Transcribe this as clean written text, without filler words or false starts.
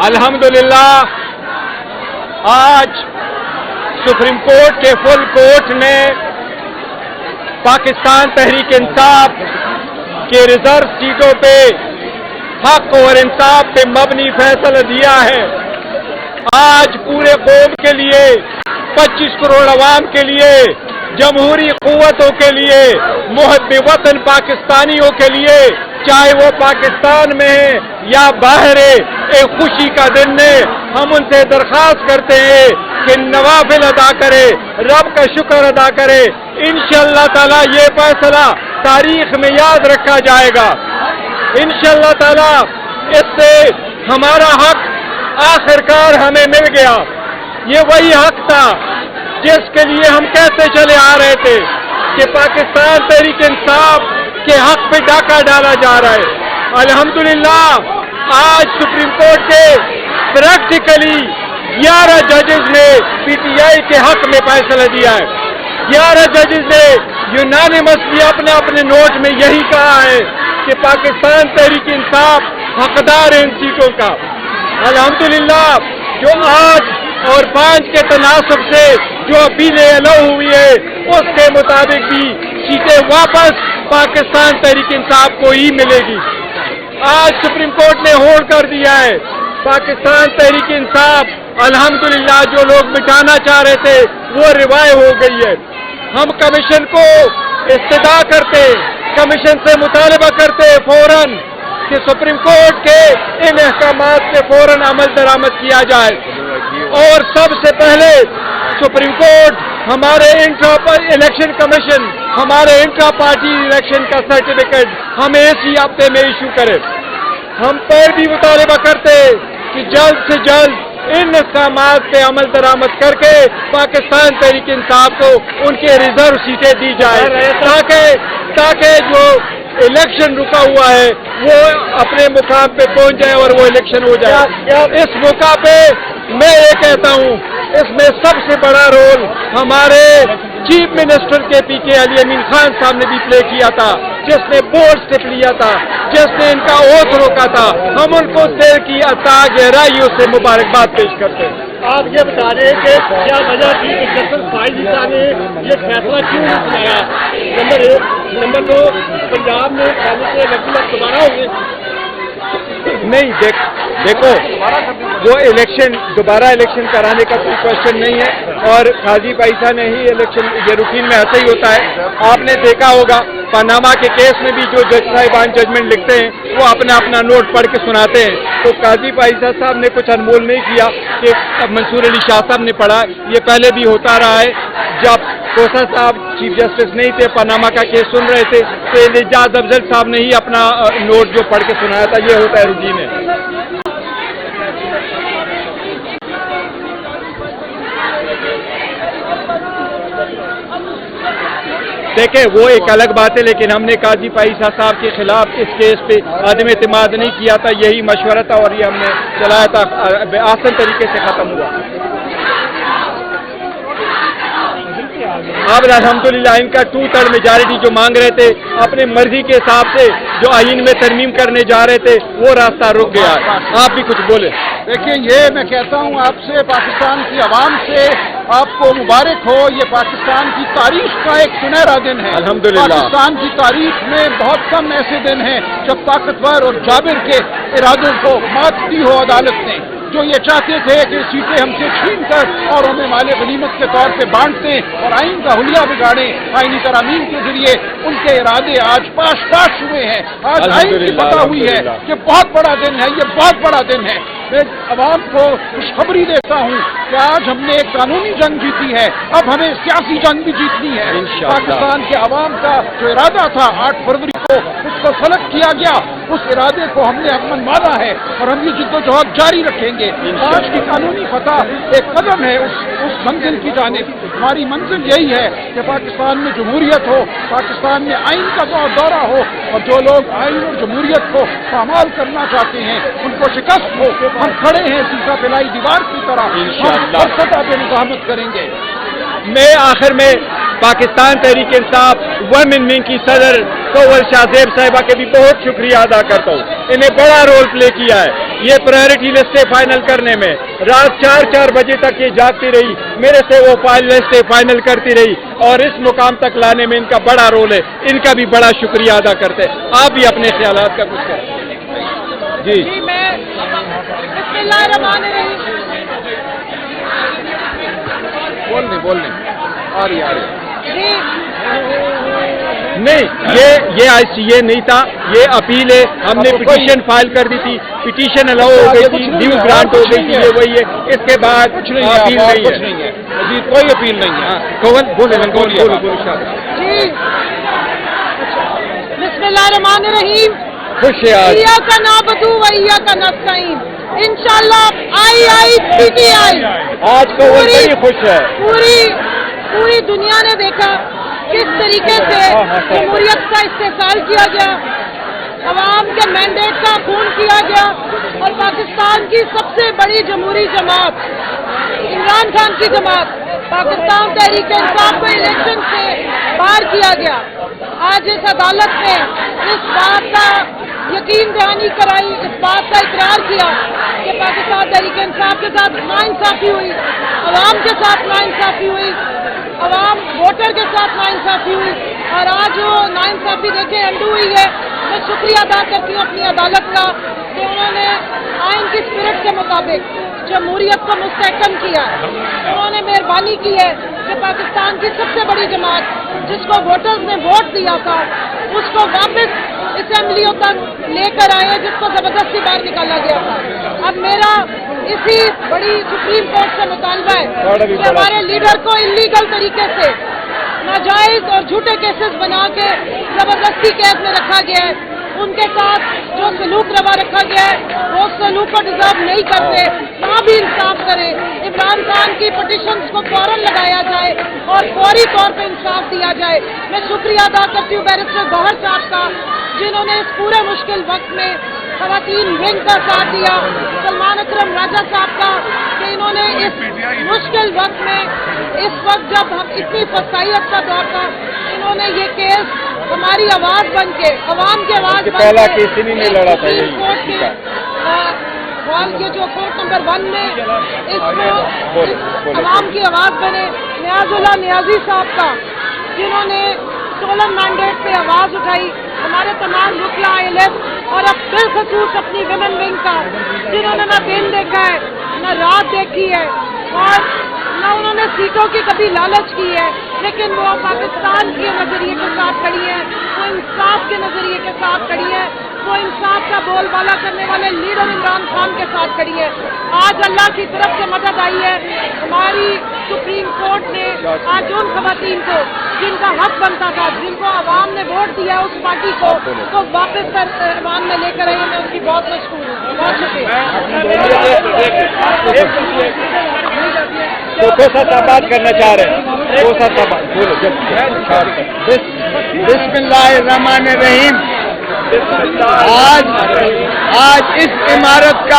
अल्हम्दुलिल्लाह आज supreme court के फुल कोर्ट ने पाकिस्तान तहरीक इंसाफ के रिजर्व सीटों पे हक और इंसाफ पे मबनी फैसला दिया है। आज पूरे कौम के लिए 25 करोड़ अवाम के लिए जमहूरी क़ुव्वतों के लिए मुहब्बे वतन पाकिस्तानियों के लिए चाहे वो पाकिस्तान में है या बाहर है एक खुशी का दिन है। हम उनसे दरख्वास्त करते हैं कि नवाफिल अदा करे, रब का शुक्र अदा करे। इंशाअल्लाह ताला ये फैसला तारीख में याद रखा जाएगा। इंशाअल्लाह ताला इससे हमारा हक आखिरकार हमें मिल गया। ये वही हक था जिसके लिए हम कहते चले आ रहे थे कि पाकिस्तान तहरीक इंसाफ के हक पे डाका डाला जा रहा है। अल्हम्दुलिल्लाह आज सुप्रीम कोर्ट के प्रैक्टिकली 11 जजेस ने पीटीआई के हक में फैसला दिया है। 11 जजेस ने यूनानिमसली अपने अपने नोट में यही कहा है कि पाकिस्तान तहरीक इंसाफ हकदार है इन सीटों का। अल्हम्दुलिल्लाह जो आज और 5 के तनासब से जो अपीलें अलाउ हुई है उसके मुताबिक भी सीटें वापस पाकिस्तान तहरीक इंसाफ को ही मिलेगी। आज सुप्रीम कोर्ट ने होल्ड कर दिया है पाकिस्तान तहरीक इंसाफ अल्हम्दुलिल्लाह जो लोग मिटाना चाह रहे थे वो रिवाइव हो गई है। हम कमीशन को इस्तदा करते, कमीशन से मुतालबा करते फौरन कि सुप्रीम कोर्ट के इन अहकामात से फौरन अमल दरामद किया जाए और सबसे पहले सुप्रीम कोर्ट हमारे इंट्रा इलेक्शन कमीशन हमारे इंट्रा पार्टी इलेक्शन का सर्टिफिकेट हमें इसी हफ्ते में इशू करे। हम पर भी मुतालबा करते कि जल्द से जल्द इन अहकामात पे अमल दरामद करके पाकिस्तान तहरीक इंसाफ को उनके रिजर्व सीटें दी जाए ताकि जो इलेक्शन रुका हुआ है वो अपने मुकाम पे पहुंच जाए और वो इलेक्शन हो जाए। इस मौका पे मैं ये कहता हूँ इसमें सबसे बड़ा रोल हमारे चीफ मिनिस्टर के पीके अली अमीन खान साहब ने भी प्ले किया था, जिसने बोल्ड स्टेप लिया था, जिसने इनका ओथ रोका था। हम उनको दिल की अता गहराइयों से मुबारकबाद पेश करते हैं। आप ये बता रहे हैं कि क्या वजह थी कि जस्टिस फाइज ने ये फैसला क्यों नहीं सुनाया? नंबर 1, नंबर 2 पंजाब में पहले से इलेक्शन दोबारा होंगे? नहीं, देखो वो इलेक्शन दोबारा इलेक्शन कराने का कोई क्वेश्चन नहीं है और काजी पैसा ने ही इलेक्शन ये रूटीन में ऐसा ही होता है। आपने देखा होगा पनामा के केस में भी जो जज साहिबान जजमेंट लिखते हैं वो अपना अपना नोट पढ़ के सुनाते हैं। तो काजी पैसा साहब ने कुछ अनमोल नहीं किया कि मंसूर अली शाह साहब ने पढ़ा। ये पहले भी होता रहा है, जब कोसा साहब चीफ जस्टिस नहीं थे, पनामा का केस सुन रहे थे तो एजाज अफजल साहब ने ही अपना नोट जो पढ़ के सुनाया था। ये होता है रूटीन है। देखें वो एक अलग बात है, लेकिन हमने काजी पैसा साहब के खिलाफ इस केस पे आदम एतमाद नहीं किया था, यही मशवरा था और ये हमने चलाया था, आसान तरीके से खत्म हुआ। अब अल्हम्दुलिल्लाह इनका 2/3 मेजॉरिटी जो मांग रहे थे अपने मर्जी के हिसाब से जो आईन में तरमीम करने जा रहे थे वो रास्ता रुक गया। आप भी कुछ बोले। देखिए ये मैं कहता हूँ आपसे, पाकिस्तान की आवाम से आपको मुबारक हो। ये पाकिस्तान की तारीख का एक सुनहरा दिन है। अल्हम्दुलिल्लाह पाकिस्तान की तारीख में बहुत कम ऐसे दिन हैं जब ताकतवर और जाबिर के इरादों को मात दी हो अदालत ने। जो ये चाहते थे कि सीटें हमसे छीन कर और हमें माले गनीमत के तौर पे बांट दें और आइन का हुलिया बिगाड़ें, आइनी तरमीम के जरिए उनके इरादे आज पाश हुए हैं। आज आइन की पता हुई है। ये बहुत बड़ा दिन है, ये बहुत बड़ा दिन है। मैं अवाम को खुशखबरी देता हूँ कि आज हमने एक कानूनी जंग जीती है, अब हमें सियासी जंग भी जीतनी है। पाकिस्तान के अवाम का जो इरादा था 8 फरवरी को उसको फलक किया गया, उस इरादे को हमने अमन माना है और हम ये जिद्दोजहद जारी रखेंगे। आज की कानूनी फतह एक कदम है उस मंजिल की जानिब। हमारी मंजिल यही है कि पाकिस्तान में जमहूरियत हो, पाकिस्तान में आइन का दौरा हो और जो लोग आइन और जमहूरियत को पामाल करना चाहते हैं उनको शिकस्त हो। हम खड़े हैं सीसा फैलाई दीवार की तरह, हम हर सतह पे मुजाहमत करेंगे। मैं आखिर में पाकिस्तान तहरीक इंसाफ वुमेन विंग की सदर कोवल शाहजेब साहिबा के भी बहुत शुक्रिया अदा करता हूँ। इन्हें बड़ा रोल प्ले किया है ये प्रायोरिटी लिस्टें फाइनल करने में। रात 4-4 बजे तक ये जागती रही, मेरे से वो लिस्टें फाइनल करती रही और इस मुकाम तक लाने में इनका बड़ा रोल है। इनका भी बड़ा शुक्रिया अदा करते हैं। आप भी अपने ख्यालात का कुछ करें। जी मैं बिस्मिल्लाहिर्रहमानिर्रहीम। बोलने आ रही जी नहीं, ये नहीं था, ये अपील है। हमने पिटीशन फाइल कर दी थी, पिटीशन अलाउ हो गई थी, न्यू ग्रांट हो गई थी, ये वही है। इसके बाद कुछ नहीं अपील है, नहीं कुछ नहीं है, मजीद कोई अपील नहीं है। कोवल बोले जी बिस्मिल्लाहिर्रहमानिर्रहीम। खुश है आज। इय्याका नअबुदु व इय्याका नस्तईन। इंशाल्लाह PTI आज कोवल बड़ी खुश है। पूरी दुनिया ने देखा किस तरीके से जमहूरियत का इस्तेसाल किया गया, अवाम के मैंडेट का खून किया गया और पाकिस्तान की सबसे बड़ी जमहूरी जमात इमरान खान की जमात पाकिस्तान तहरीक इंसाफ को इलेक्शन से बाहर किया गया। आज इस अदालत ने इस बात का यकीन दहानी कराई, इस बात का इकरार किया कि पाकिस्तान तहरीक इंसाफ के साथ नाइंसाफी हुई, अवाम के साथ नाइंसाफी हुई, अवाम वोटर के साथ नाइंसाफी हुई और आज वो नाइंसाफी देखे अंडू हुई है। मैं शुक्रिया अदा करती हूँ अपनी अदालत का कि उन्होंने आइन की स्पिरिट के मुताबिक जमहूरियत को मुस्तहकम किया। उन्होंने मेहरबानी की है कि पाकिस्तान की सबसे बड़ी जमात जिसको वोटर्स ने वोट दिया था उसको वापस असेंबलियों तक लेकर आए, जिसको जबरदस्ती बाहर निकाला गया था। अब मेरा इसी बड़ी सुप्रीम कोर्ट से मुतालबा है कि हमारे लीडर को इलीगल तरीके से नाजायज और झूठे केसेस बना के जबरदस्ती कैद में रखा गया है, उनके साथ जो सलूक रवा रखा गया है वो सलूक को डिजर्व नहीं करते, ना भी इंसाफ करे। इमरान खान की पिटिशंस को फौरन लगाया जाए और फौरी तौर पे इंसाफ दिया जाए। मैं शुक्रिया अदा करती हूँ बैरिस्टर गौहर साहब का जिन्होंने इस पूरे मुश्किल वक्त में खवातीन विंग का साथ दिया, सलमान अकरम राजा साहब का कि इन्होंने इस मुश्किल वक्त में, इस वक्त जब हम इतनी फसाइयत का दौर था, इन्होंने ये केस हमारी आवाज बन के, अवाम की आवाज बन पहला के, केस इन्हीं ने लड़ा था, यही कोर्ट के हॉल के जो कोर्ट नंबर 1 में इसको अवाम की आवाज बने। नियाजुल्लाह नियाजी साहब का जिन्होंने स्टोलन मैंडेट पे आवाज उठाई, हमारे तमाम रुकला ILF और अब बिलखसूस अपनी विमेन विंग का जिन्होंने न दिन देखा है न रात देखी है और न उन्होंने सीटों की कभी लालच की है, लेकिन वो पाकिस्तान के नजरिए के साथ खड़ी है, वो इंसाफ के नजरिए के साथ खड़ी है, वो इंसाफ का बोलबाला करने वाले लीडर इमरान खान के साथ खड़ी है। आज अल्लाह की तरफ से मदद आई है। हमारी सुप्रीम कोर्ट ने आज उन खवातीन को जिनका हक बनता था, जिनको आवाम ने वोट दिया उस पार्टी को वापस आवाम में लेकर आई है। मैं उनकी बहुत मशहूर हूँ। बहुत शुक्रिया। बात करना चाह रहे हैं, बोलो जब। बिस्मिल्लाहिर्रहमानिर्रहीम। आज इस इमारत का